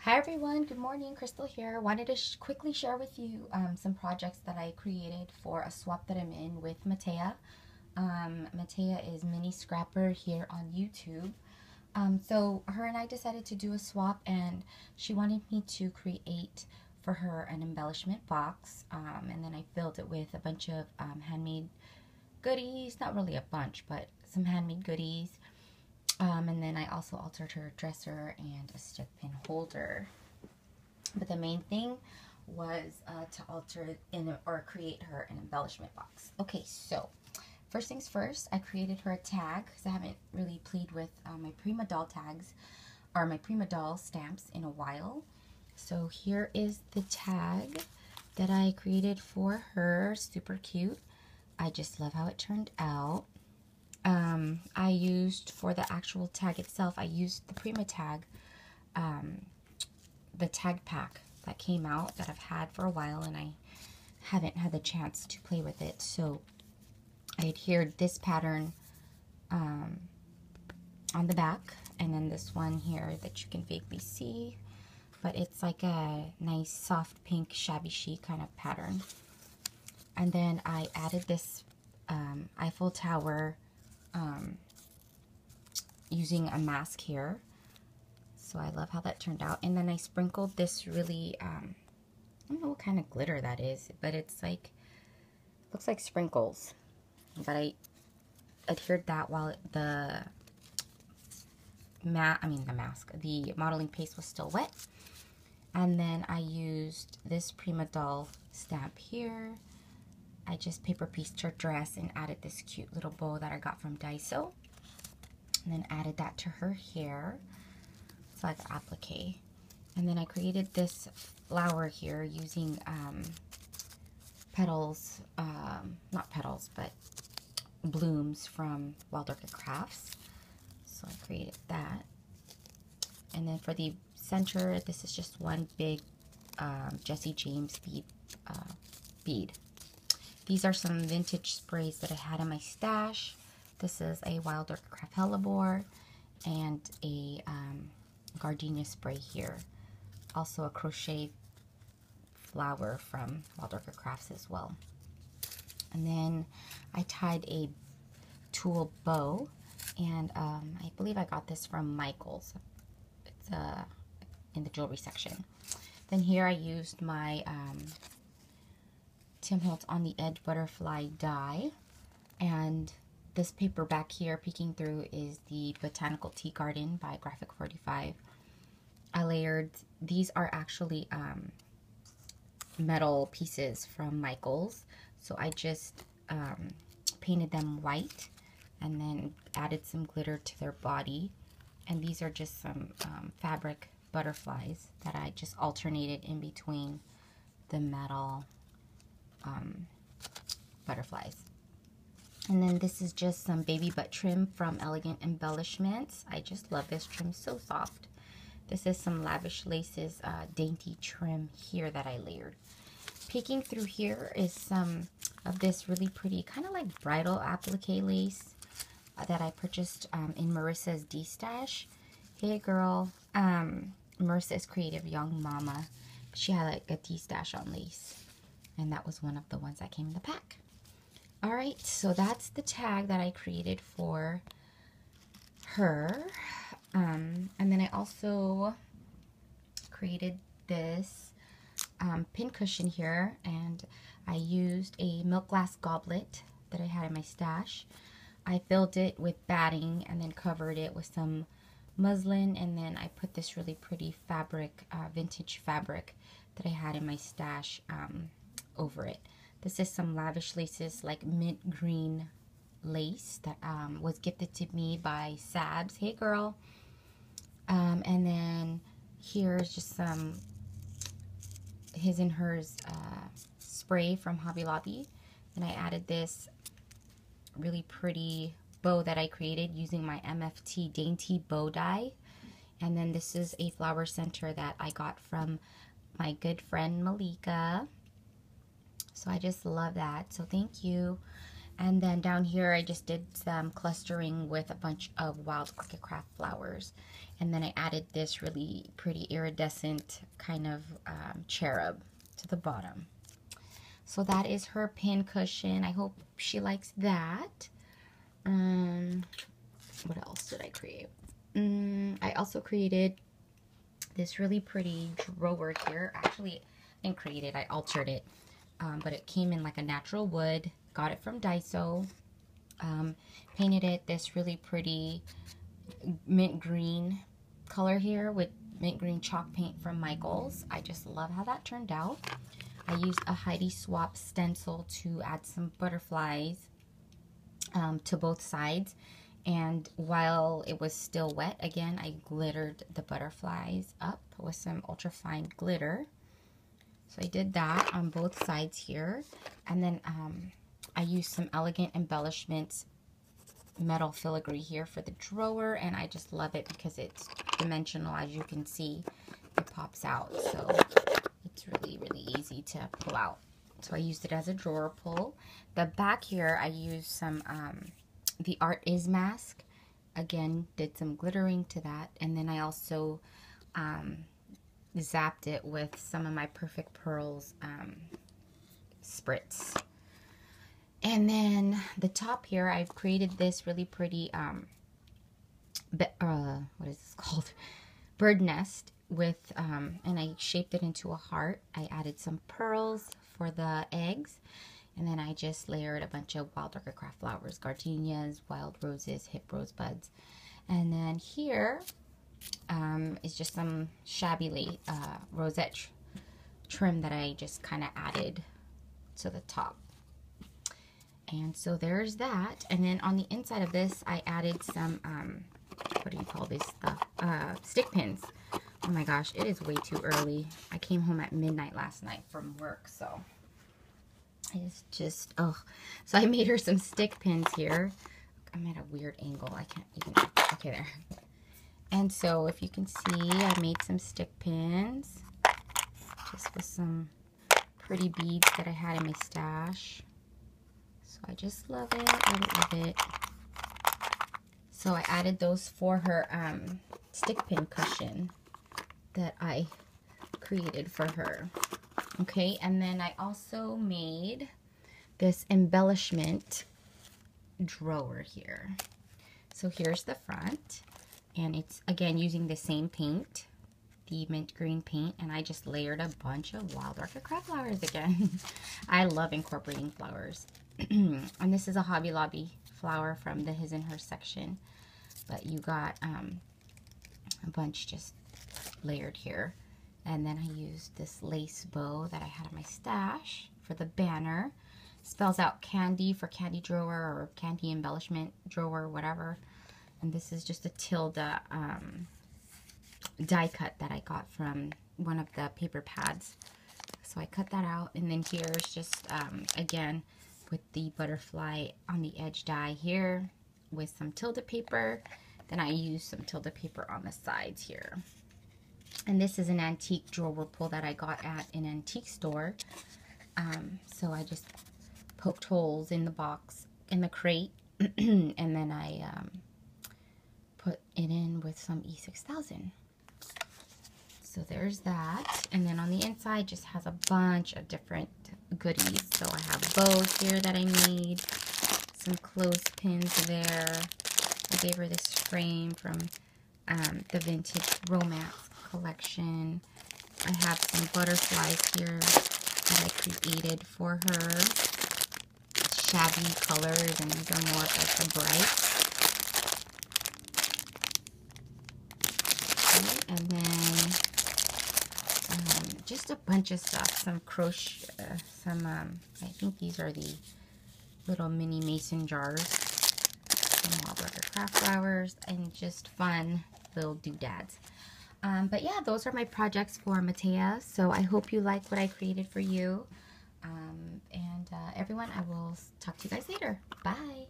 Hi everyone, good morning. Crystal here. Wanted to quickly share with you some projects that I created for a swap that I'm in with Mataya. Mataya is Minnescrapper here on YouTube. So her and I decided to do a swap, and she wanted me to create for her an embellishment box, and then I filled it with a bunch of handmade goodies. Not really a bunch, but some handmade goodies. And then I also altered her dresser and a stick pin holder. But the main thing was to alter or create her an embellishment box. Okay, so first things first, I created her a tag because I haven't really played with my Prima Doll tags or my Prima Doll stamps in a while. So here is the tag that I created for her. Super cute. I just love how it turned out. I used for the actual tag itself, I used the Prima tag, the tag pack that came out that I've had for a while, and I haven't had the chance to play with it. So I adhered this pattern on the back, and then this one here that you can vaguely see, but it's like a nice soft pink shabby chic kind of pattern. And then I added this Eiffel Tower using a mask here. So I love how that turned out. And then I sprinkled this really, I don't know what kind of glitter that is, but it's like, looks like sprinkles. But I adhered that while the modeling paste was still wet. And then I used this Prima Doll stamp here. I just paper pieced her dress and added this cute little bow that I got from Daiso. And then added that to her hair. It's like applique. And then I created this flower here using petals, not petals, but blooms from Wild Orchid Crafts. So I created that. And then for the center, this is just one big Jesse James bead. These are some vintage sprays that I had in my stash. This is a Wild Orchid Craft Hellebore and a gardenia spray here. Also a crochet flower from Wild Orchid Crafts as well. And then I tied a tulle bow, and I believe I got this from Michael's. It's in the jewelry section. Then here I used my Tim Holtz on the Edge butterfly die, and this paper back here peeking through is the Botanical Tea Garden by Graphic 45. I layered, these are actually metal pieces from Michael's, so I just painted them white and then added some glitter to their body. And these are just some fabric butterflies that I just alternated in between the metal butterflies. And then this is just some baby butt trim from Elegant Embellishments. I just love this trim, so soft. This is some Lavish Laces dainty trim here that I layered. Peeking through here is some of this really pretty kind of like bridal applique lace that I purchased in Marissa's D-Stash. Hey girl, Marissa is Creative Young Mama. She had like a D-Stash on lace, and that was one of the ones that came in the pack. Alright, so that's the tag that I created for her. And then I also created this pin cushion here, and I used a milk glass goblet that I had in my stash. I filled it with batting and then covered it with some muslin, and then I put this really pretty fabric, vintage fabric that I had in my stash over it. This is some Lavish Laces, like mint green lace that was gifted to me by Sabs. Hey girl. And then here's just some his and hers spray from Hobby Lobby. And I added this really pretty bow that I created using my MFT dainty bow die. And then this is a flower center that I got from my good friend Malika. So I just love that. So thank you. And then down here, I just did some clustering with a bunch of wild cricket craft flowers. And then I added this really pretty iridescent kind of cherub to the bottom. So that is her pin cushion. I hope she likes that. What else did I create? I also created this really pretty drawer here. Actually, I didn't create it. I altered it. But it came in like a natural wood. Got it from Daiso. Painted it this really pretty mint green color here with mint green chalk paint from Michaels. I just love how that turned out. I used a Heidi Swap stencil to add some butterflies to both sides. And while it was still wet, again, I glittered the butterflies up with some ultrafine glitter. So I did that on both sides here. And then I used some Elegant Embellishments metal filigree here for the drawer. And I just love it because it's dimensional. As you can see, it pops out. So it's really, really easy to pull out. So I used it as a drawer pull. The back here, I used some the Art Is mask. Again, did some glittering to that. And then I also zapped it with some of my Perfect Pearls spritz. And then the top here, I've created this really pretty, what is this called? Bird nest with, and I shaped it into a heart. I added some pearls for the eggs. And then I just layered a bunch of wild cricket craft flowers, gardenias, wild roses, hip rosebuds. And then here is just some shabby rosette trim that I just kind of added to the top. And so there's that. And then on the inside of this, I added some, what do you call this stuff? Stick pins. Oh my gosh, it is way too early. I came home at midnight last night from work, so it's just, oh. So I made her some stick pins here. I'm at a weird angle. I can't even, okay, there. And so if you can see, I made some stick pins just with some pretty beads that I had in my stash. So I just love it. I love it. So I added those for her stick pin cushion that I created for her. Okay, and then I also made this embellishment drawer here. So here's the front, and it's again using the same paint, the mint green paint, and I just layered a bunch of wild orchid craft flowers again. I love incorporating flowers. And this is a Hobby Lobby flower from the His and Her section, but you got a bunch just layered here. And then I used this lace bow that I had in my stash for the banner. Spells out candy for candy drawer or candy embellishment drawer, whatever. And this is just a tilde die cut that I got from one of the paper pads. So I cut that out. And then here's just, again, with the butterfly on the edge die here with some tilde paper. Then I used some tilde paper on the sides here. And this is an antique drawer pull that I got at an antique store. So I just poked holes in the box, in the crate, and then I put it in with some E6000. So there's that. And then on the inside just has a bunch of different goodies. So I have bows here that I made, some clothespins there. I gave her this frame from the Vintage Romance collection. I have some butterflies here that I created for her. Shabby colors, and these are more like the bright. Okay, and then just a bunch of stuff. Some crochet, I think these are the little mini mason jars. Some wild orchid craft flowers, and just fun little doodads. But yeah, those are my projects for Mataya. So I hope you like what I created for you. And everyone, I will talk to you guys later. Bye.